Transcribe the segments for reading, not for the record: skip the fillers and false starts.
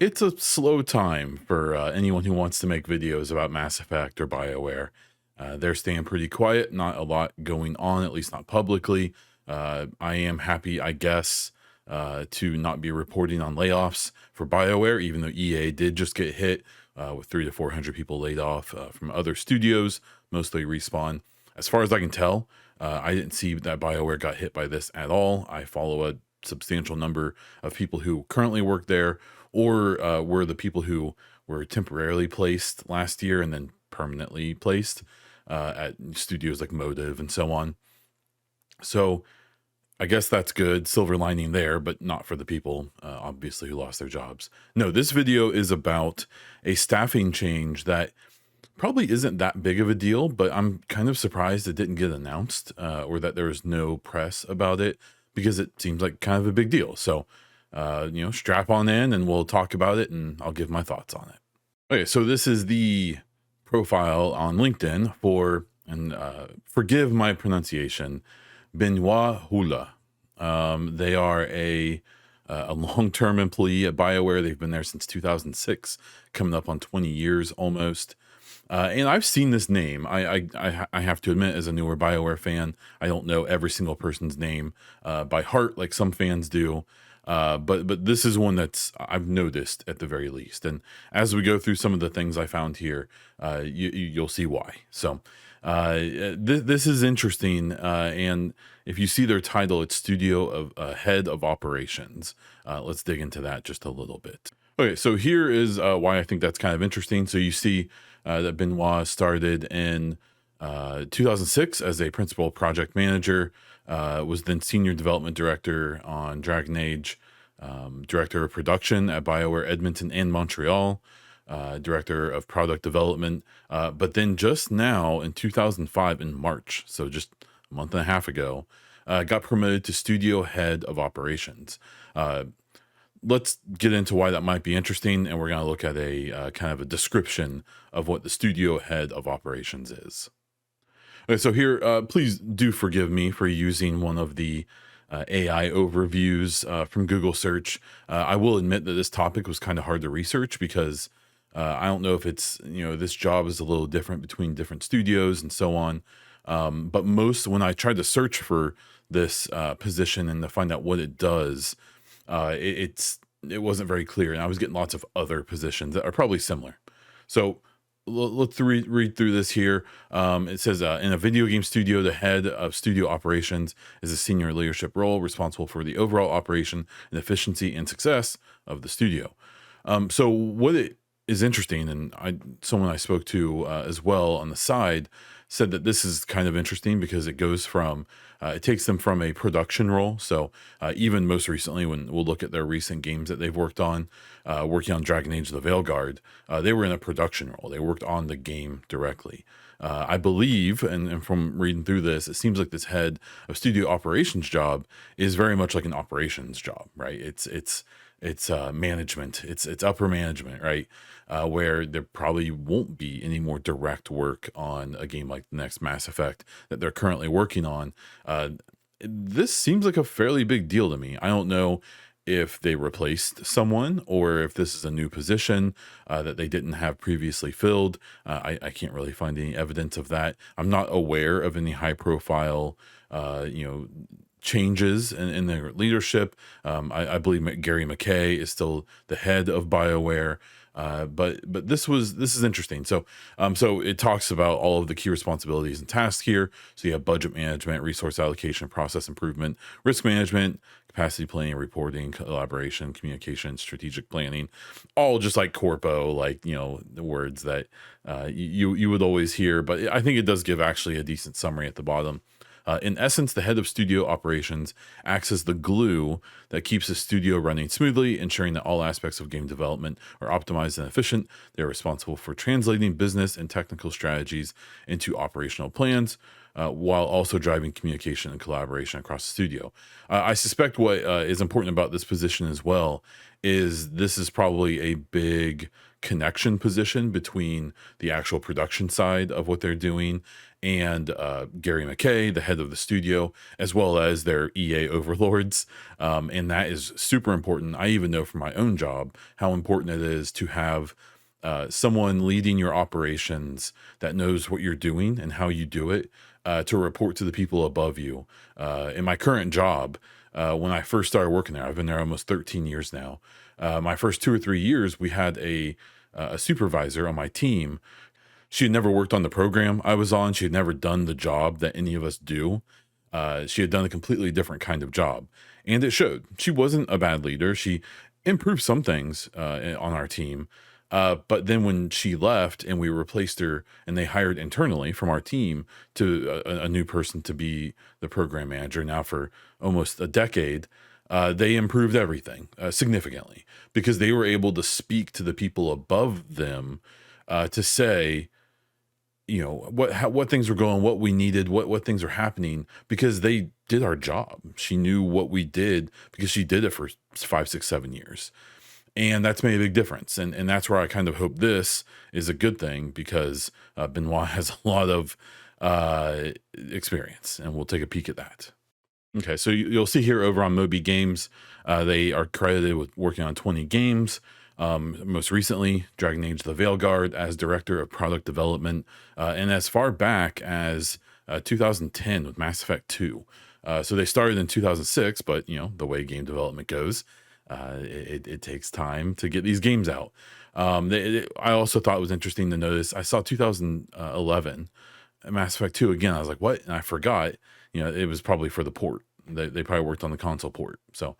It's a slow time for anyone who wants to make videos about Mass Effect or BioWare. They're staying pretty quiet, not a lot going on, at least not publicly. I am happy, I guess, to not be reporting on layoffs for BioWare, even though EA did just get hit with 300 to 400 people laid off from other studios, mostly Respawn. As far as I can tell, I didn't see that BioWare got hit by this at all. I follow a substantial number of people who currently work there or were the people who were temporarily placed last year and then permanently placed at studios like Motive and so on. So I guess that's good, silver lining there, but not for the people, obviously, who lost their jobs. No, this video is about a staffing change that probably isn't that big of a deal, but I'm kind of surprised it didn't get announced or that there was no press about it because it seems like kind of a big deal. So, strap on in and we'll talk about it and I'll give my thoughts on it. Okay, so this is the profile on LinkedIn for, and forgive my pronunciation, Benoit Hula. They are a long-term employee at BioWare. They've been there since 2006, coming up on 20 years almost. And I've seen this name. I have to admit, as a newer BioWare fan, I don't know every single person's name by heart like some fans do. But this is one that's I've noticed at the very least. And as we go through some of the things I found here, you'll see why. So this is interesting. And if you see their title, it's Studio of Head of Operations. Let's dig into that just a little bit. Okay, so here is why I think that's kind of interesting. So you see that Benoit started in 2006 as a principal project manager, was then senior development director on Dragon Age, director of production at BioWare Edmonton and Montreal, director of product development, but then just now in 2005 in March, so just a month and a half ago, got promoted to studio head of operations. Let's get into why that might be interesting, and we're going to look at a kind of a description of what the studio head of operations is. Okay, so here, please do forgive me for using one of the AI overviews from Google search. I will admit that this topic was kind of hard to research because I don't know if it's, this job is a little different between different studios and so on. But when I tried to search for this position and to find out what it does, it wasn't very clear, and I was getting lots of other positions that are probably similar. So let's read through this here. It says in a video game studio, the head of studio operations is a senior leadership role responsible for the overall operation and efficiency and success of the studio. So what it is interesting, and someone I spoke to as well on the side said that this is kind of interesting because it goes from it takes them from a production role. So even most recently, when we'll look at their recent games that they've worked on, working on Dragon Age: The Veilguard, they were in a production role. They worked on the game directly. I believe, and from reading through this, it seems like this head of studio operations job is very much like an operations job, right? It's management, it's upper management, right? Where there probably won't be any more direct work on a game like the next Mass Effect that they're currently working on. This seems like a fairly big deal to me. I don't know if they replaced someone or if this is a new position that they didn't have previously filled. I can't really find any evidence of that. I'm not aware of any high profile, changes in their leadership. I believe Gary McKay is still the head of BioWare. But this is interesting. So it talks about all of the key responsibilities and tasks here. So you have budget management, resource allocation, process improvement, risk management, capacity planning, reporting, collaboration, communication, strategic planning, all just like corpo, like, the words that you would always hear. But I think it does give actually a decent summary at the bottom. In essence, the head of studio operations acts as the glue that keeps the studio running smoothly, ensuring that all aspects of game development are optimized and efficient. They're responsible for translating business and technical strategies into operational plans, while also driving communication and collaboration across the studio. I suspect what is important about this position as well is this is probably a big connection position between the actual production side of what they're doing and Gary McKay, the head of the studio, as well as their EA overlords. And that is super important. I even know from my own job how important it is to have someone leading your operations that knows what you're doing and how you do it, to report to the people above you. In my current job, when I first started working there, I've been there almost 13 years now. My first 2 or 3 years, we had a supervisor on my team. She had never worked on the program I was on. She had never done the job that any of us do. She had done a completely different kind of job, and it showed. She wasn't a bad leader. She improved some things on our team. But then when she left and we replaced her and they hired internally from our team to a new person to be the program manager now for almost a decade, they improved everything significantly because they were able to speak to the people above them to say, what things were going, what we needed, what things were happening, because they did our job. She knew what we did because she did it for 5, 6, 7 years. And that's made a big difference. And that's where I kind of hope this is a good thing because Benoit has a lot of experience, and we'll take a peek at that. Okay, so you'll see here over on Moby Games, they are credited with working on 20 games. Most recently, Dragon Age the Veilguard as director of product development, and as far back as 2010 with Mass Effect 2. So they started in 2006, but the way game development goes, it takes time to get these games out. I also thought it was interesting to notice. I saw 2011 Mass Effect 2 again. I was like, what? And I forgot. It was probably for the port. They probably worked on the console port. So,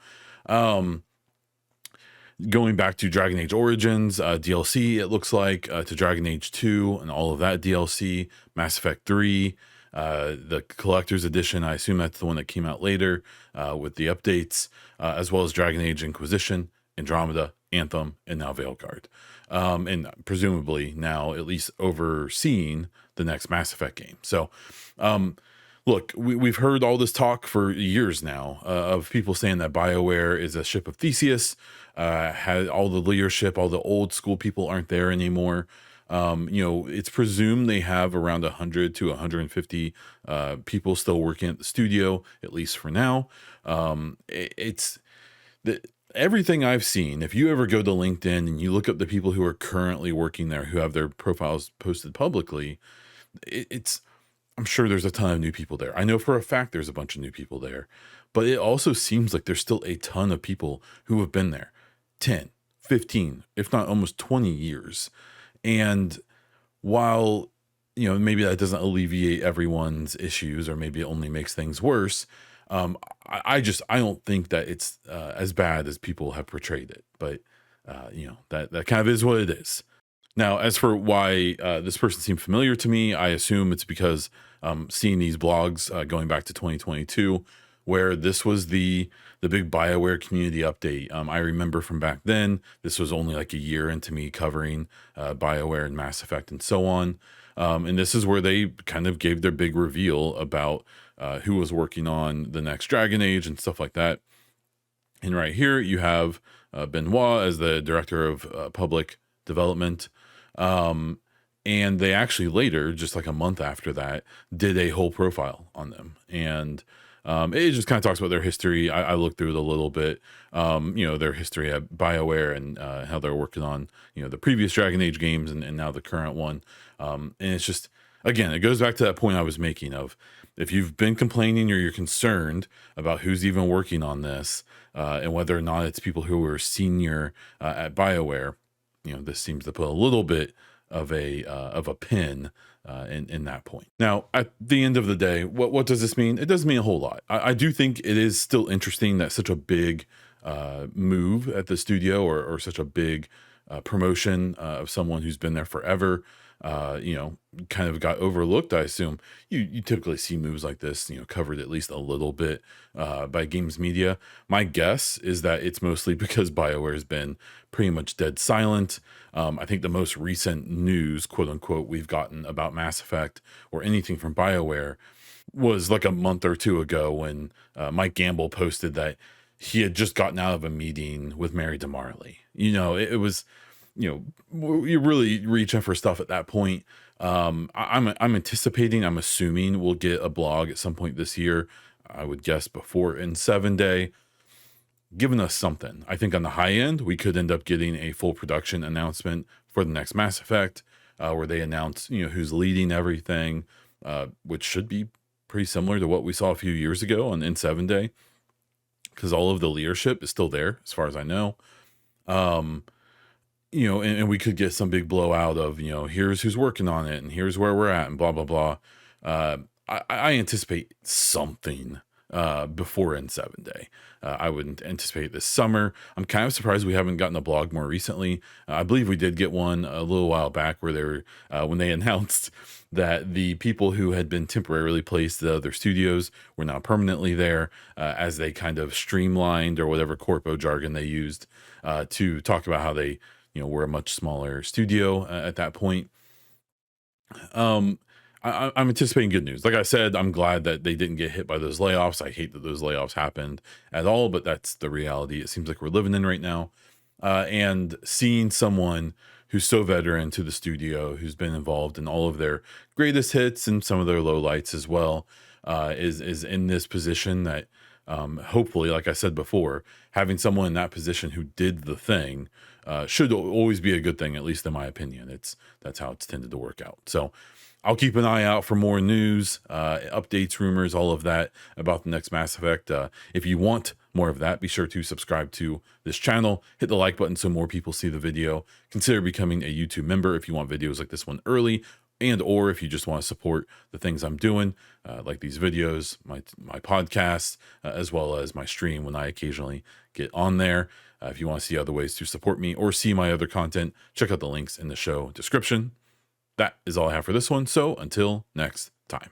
going back to Dragon Age Origins DLC, it looks like to Dragon Age 2 and all of that DLC, Mass Effect 3, the collector's edition. I assume that's the one that came out later with the updates, as well as Dragon Age Inquisition, Andromeda, Anthem, and now Veilguard. And presumably now at least overseeing the next Mass Effect game. So, look, we've heard all this talk for years now of people saying that BioWare is a ship of Theseus, had all the leadership, all the old school people aren't there anymore. It's presumed they have around 100 to 150 people still working at the studio, at least for now. It's everything I've seen. If you ever go to LinkedIn and you look up the people who are currently working there, who have their profiles posted publicly, I'm sure there's a ton of new people there. I know for a fact there's a bunch of new people there, but it also seems like there's still a ton of people who have been there 10, 15, if not almost 20 years. And while, maybe that doesn't alleviate everyone's issues, or maybe it only makes things worse, I don't think that it's as bad as people have portrayed it. But, that kind of is what it is. Now, as for why this person seemed familiar to me, I assume it's because seeing these blogs going back to 2022, where this was the big BioWare community update. I remember from back then, this was only like a year into me covering BioWare and Mass Effect and so on. And this is where they kind of gave their big reveal about who was working on the next Dragon Age and stuff like that. And right here, you have Benoit as the director of public development. And they actually later, just like a month after that, did a whole profile on them. And it just kind of talks about their history. I looked through it a little bit, their history at BioWare and how they're working on, the previous Dragon Age games and now the current one. And it's just, again, it goes back to that point I was making of, if you've been complaining or you're concerned about who's even working on this and whether or not it's people who are senior at BioWare, this seems to put a little bit of a pin in that point. Now, at the end of the day, what does this mean? It doesn't mean a whole lot. I do think it is still interesting that such a big move at the studio or such a big promotion of someone who's been there forever, kind of got overlooked. I assume you typically see moves like this, covered at least a little bit by games media. My guess is that it's mostly because BioWare has been pretty much dead silent. I think the most recent news, quote unquote, we've gotten about Mass Effect or anything from BioWare was like a month or two ago when Mike Gamble posted that he had just gotten out of a meeting with Mary DeMarley. It was you're really reaching for stuff at that point. I'm anticipating, I'm assuming we'll get a blog at some point this year. I would guess before in 7 day, giving us something. I think on the high end, we could end up getting a full production announcement for the next Mass Effect, where they announce, who's leading everything, which should be pretty similar to what we saw a few years ago on in 7 day, because all of the leadership is still there, as far as I know. Um, and we could get some big blowout of, here's who's working on it and here's where we're at and blah, blah, blah. I anticipate something before in 7 day. I would anticipate this summer. I'm kind of surprised we haven't gotten a blog more recently. I believe we did get one a little while back where they were, when they announced that the people who had been temporarily placed at other studios were now permanently there, as they kind of streamlined, or whatever corpo jargon they used, to talk about how they, were a much smaller studio at that point. Um, I'm anticipating good news. Like I said, I'm glad that they didn't get hit by those layoffs. I hate that those layoffs happened at all, but that's the reality it seems like we're living in right now. And seeing someone who's so veteran to the studio, who's been involved in all of their greatest hits and some of their lowlights as well, is in this position that, hopefully, like I said before, having someone in that position who did the thing, should always be a good thing, at least in my opinion. That's how it's tended to work out. So I'll keep an eye out for more news, updates, rumors, all of that about the next Mass Effect. If you want more of that, be sure to subscribe to this channel, hit the like button so more people see the video. Consider becoming a YouTube member if you want videos like this one early, and or if you just want to support the things I'm doing, like these videos, my podcasts, as well as my stream when I occasionally get on there. If you want to see other ways to support me or see my other content, check out the links in the show description. That is all I have for this one. So until next time.